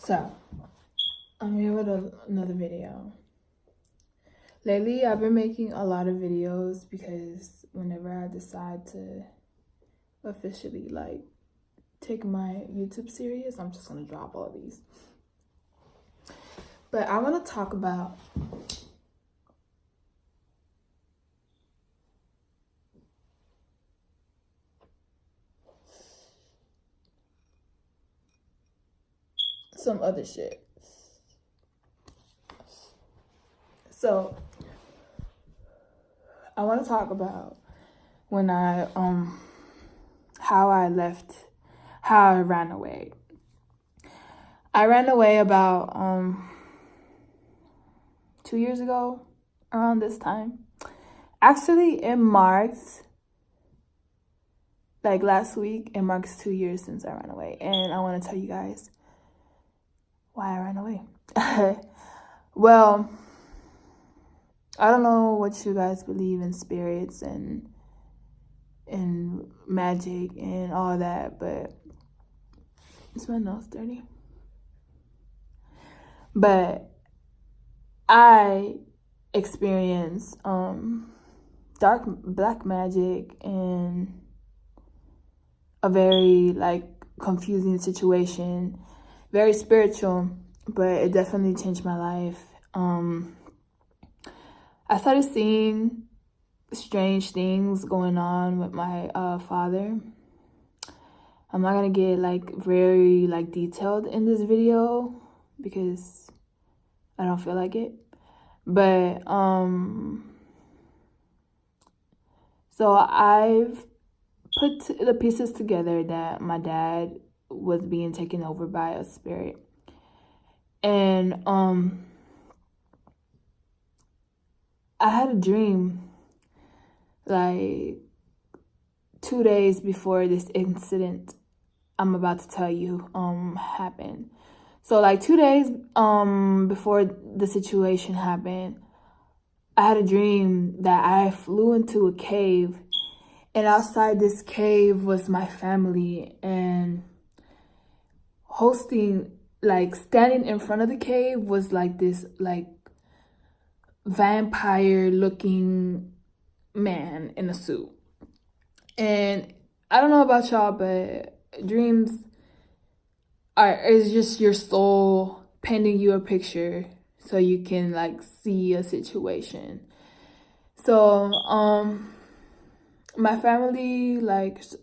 So, I'm here with another video. Lately, I've been making a lot of videos because whenever I decide to officially take my YouTube serious, I'm just gonna drop all of these. But I want to talk about some other shit. So, I want to talk about when how I ran away. I ran away about 2 years ago, around this time. Actually, it marks, last week, it marks 2 years since I ran away. And I want to tell you guys why I ran away. Well, I don't know what you guys believe in spirits and magic and all that, but is my nose dirty? But I experienced black magic and a very confusing situation, very spiritual, but it definitely changed my life. I started seeing strange things going on with my father. I'm not gonna get very detailed in this video because I don't feel like it. But so I've put the pieces together that my dad was being taken over by a spirit. And I had a dream 2 days before this incident I'm about to tell you happened. So 2 days before the situation happened, I had a dream that I flew into a cave, and outside this cave was my family, and standing in front of the cave was this vampire looking man in a suit. And I don't know about y'all, but dreams is just your soul painting you a picture so you can see a situation. So my family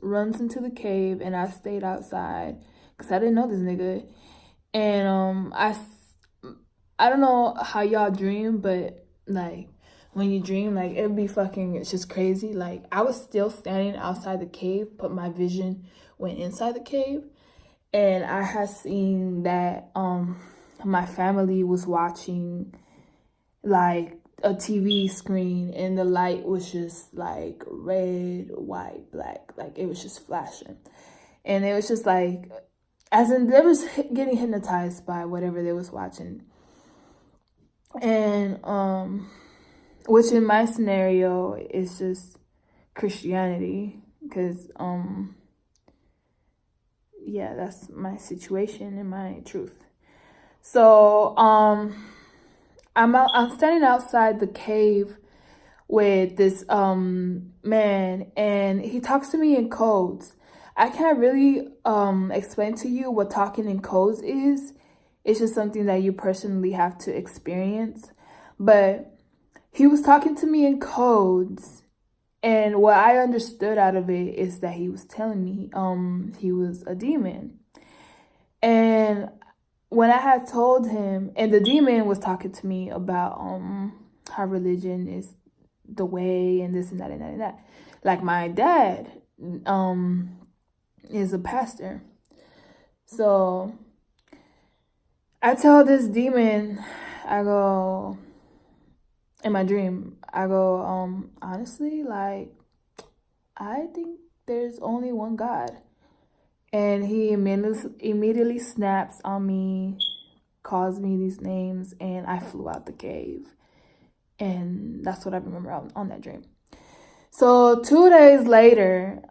runs into the cave, and I stayed outside because I didn't know this nigga. And I don't know how y'all dream, but when you dream, it'd be it's just crazy. I was still standing outside the cave, but my vision went inside the cave, and I had seen that my family was watching a TV screen, and the light was just red, white, black, it was just flashing, and it was just as in they was getting hypnotized by whatever they was watching. And which in my scenario is just Christianity, because yeah, that's my situation and my truth. So I'm standing outside the cave with this man, and he talks to me in codes. I can't really explain to you what talking in codes is. It's just something that you personally have to experience. But he was talking to me in codes, and what I understood out of it is that he was telling me he was a demon. And when I had told him, and the demon was talking to me about how religion is the way, and this and that and that and that. My dad is a pastor. So I tell this demon, I go, in my dream, I go, honestly, I think there's only one God. And he immediately snaps on me, calls me these names, and I flew out the cave. And that's what I remember on that dream. So 2 days later,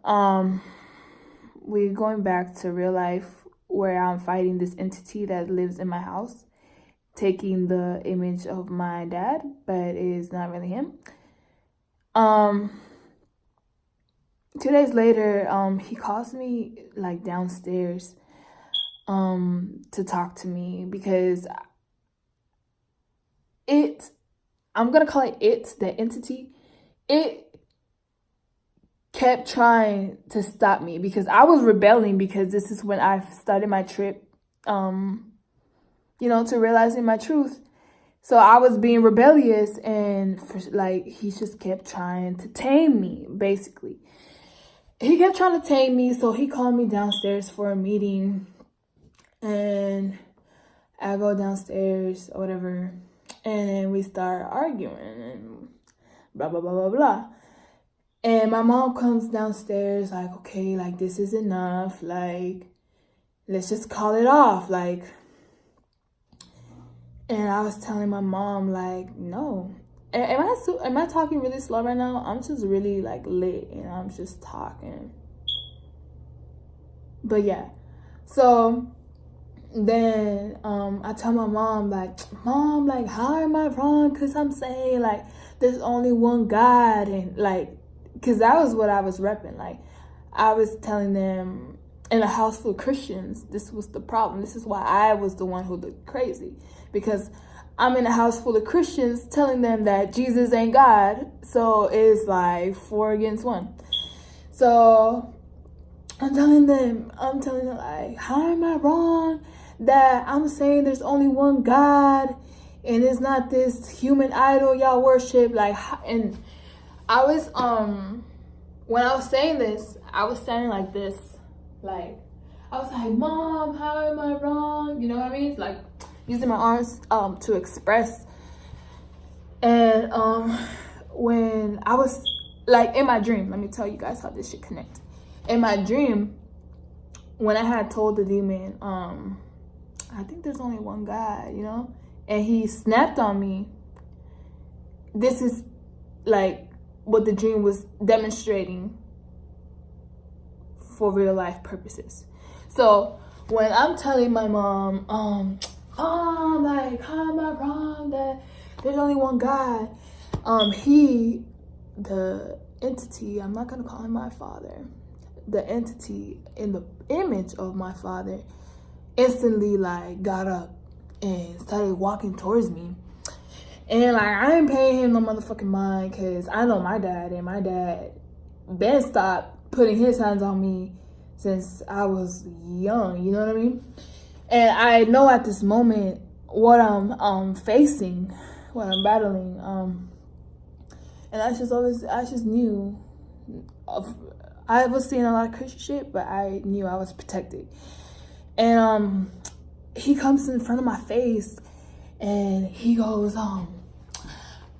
we're going back to real life where I'm fighting this entity that lives in my house, taking the image of my dad, but it is not really him. 2 days later, he calls me like downstairs to talk to me because I'm gonna call it the entity, it kept trying to stop me because I was rebelling, because this is when I started my trip, to realizing my truth. So I was being rebellious, and he just kept trying to tame me, basically. He kept trying to tame me, so he called me downstairs for a meeting, and I go downstairs or whatever, and then we start arguing and blah, blah, blah, blah, blah. And my mom comes downstairs like, okay, like, this is enough. Like, let's just call it off. Like, and I was telling my mom, like, no. Am I talking really slow right now? I'm just really, like, lit, and I'm just talking. But, yeah. So, then I tell my mom, like, Mom, like, how am I wrong? Because I'm saying, like, there's only one God, and, like, because that was what I was repping. Like, I was telling them in a house full of Christians, this was the problem. This is why I was the one who looked crazy. Because I'm in a house full of Christians telling them that Jesus ain't God. So it's like 4 against 1. So I'm telling them, like, how am I wrong that I'm saying there's only one God and it's not this human idol y'all worship? Like, and I was, when I was saying this, I was standing like this. Like, I was like, Mom, how am I wrong? You know what I mean? Like, using my arms to express. And when I was, like, in my dream, let me tell you guys how this should connect. In my dream, when I had told the demon, I think there's only one God, and he snapped on me. This is, like, what the dream was demonstrating for real life purposes. So when I'm telling my mom, Mom, like, how am I wrong that there's only one God? The entity, I'm not gonna call him my father, the entity in the image of my father instantly, like, got up and started walking towards me. And, like, I ain't paying him no motherfucking mind, because I know my dad, and my dad been stopped putting his hands on me since I was young, you know what I mean? And I know at this moment what I'm facing, what I'm battling. And I just knew. I was seeing a lot of Christian shit, but I knew I was protected. And he comes in front of my face, and he goes,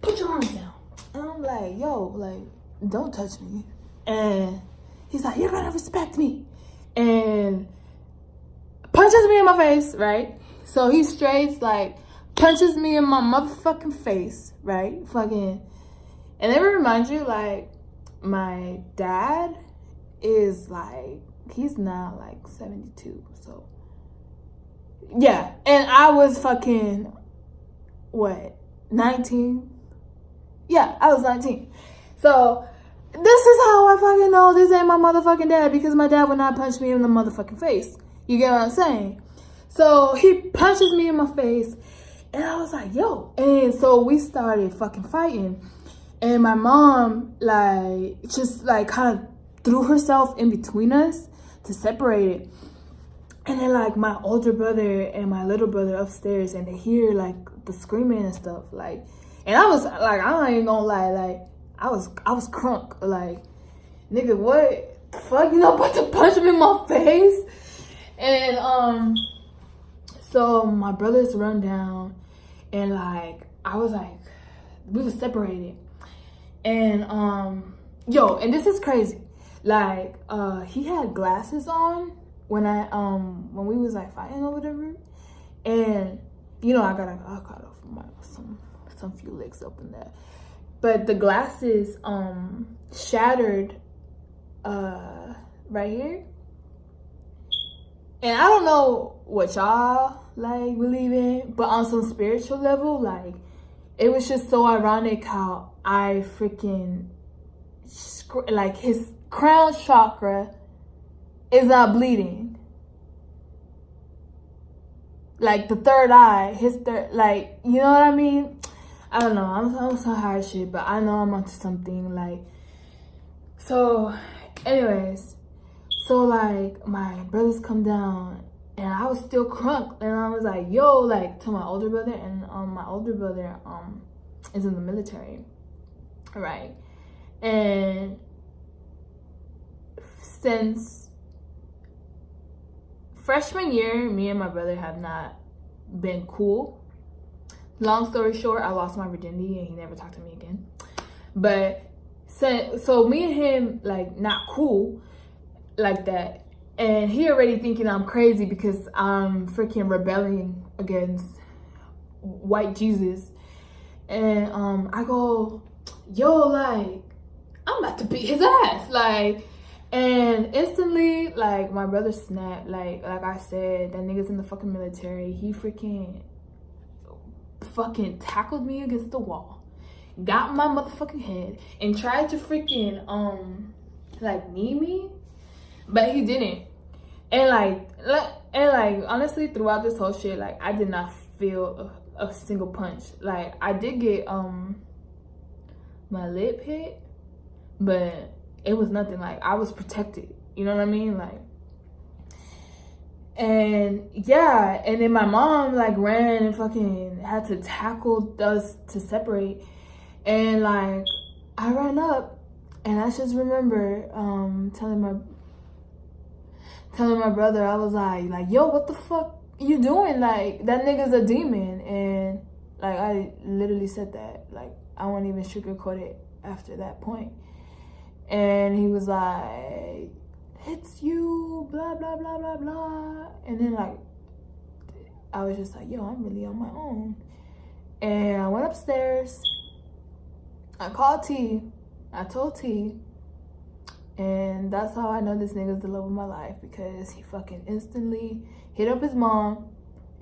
put your arms down. And I'm like, yo, like, don't touch me. And he's like, you're gonna respect me. And punches me in my face, right? So he straight, like, punches me in my motherfucking face, right? Fucking. And it reminds you, like, my dad is, like, he's now, like, 72, so. Yeah, and I was fucking, 19? Yeah, I was 19. So, this is how I fucking know this ain't my motherfucking dad, because my dad would not punch me in the motherfucking face. You get what I'm saying? So, he punches me in my face, and I was like, yo. And so, we started fucking fighting. And my mom, like, just, like, kind of threw herself in between us to separate it. And then, like, my older brother and my little brother upstairs, and they hear, like, the screaming and stuff, like, and I was, like, I ain't gonna lie, like, I was crunk, like, nigga, what the fuck, about to punch him in my face? And, so my brothers run down, and, like, I was, like, we were separated, and, and this is crazy, like, he had glasses on when we was, like, fighting or whatever, and, I got off some few licks up in there, but the glasses, shattered, right here, And I don't know what y'all like believe in, but on some spiritual level, like, it was just so ironic how I freaking, like, his crown chakra is not bleeding. Like, the third eye, his third, like, you know what I mean? I don't know, I'm so hard shit, but I know I'm onto something, like, so, anyways, so, like, my brothers come down, and I was still crunk, and I was like, yo, like, to my older brother, and my older brother is in the military, right? And since freshman year, me and my brother have not been cool. Long story short, I lost my virginity, and he never talked to me again. But so me and him, like, not cool like that, and he already thinking I'm crazy because I'm freaking rebelling against white Jesus. And I go, yo, like, I'm about to beat his ass, like, and instantly, like, my brother snapped. Like I said, that nigga's in the fucking military. He fucking tackled me against the wall, got my motherfucking head, and tried to freaking like, knee me, but he didn't. And like honestly, throughout this whole shit, like, I did not feel a single punch. Like, I did get my lip hit, but it was nothing. Like, I was protected, you know what I mean? Like, and yeah, and then my mom, like, ran and fucking had to tackle us to separate. And, like, I ran up, and I just remember telling my brother, I was like, yo, what the fuck you doing? Like, that nigga's a demon. And, like, I literally said that. Like, I won't even sugarcoat it after that point. And he was like, it's you, blah, blah, blah, blah, blah. And then, like, I was just like, yo, I'm really on my own. And I went upstairs. I called T. I told T. And that's how I know this nigga's the love of my life, because he fucking instantly hit up his mom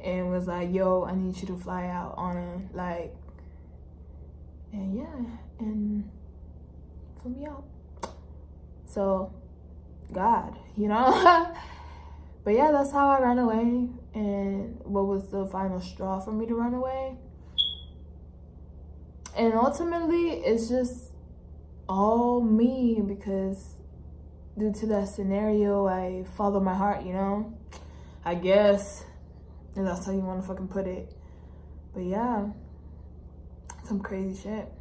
and was like, yo, I need you to fly out on a, like, and yeah, and flew me out. So, God, you know? But yeah, that's how I ran away. And what was the final straw for me to run away? And ultimately, it's just all me, because due to that scenario, I followed my heart, you know? I guess. And that's how you want to fucking put it. But yeah, some crazy shit.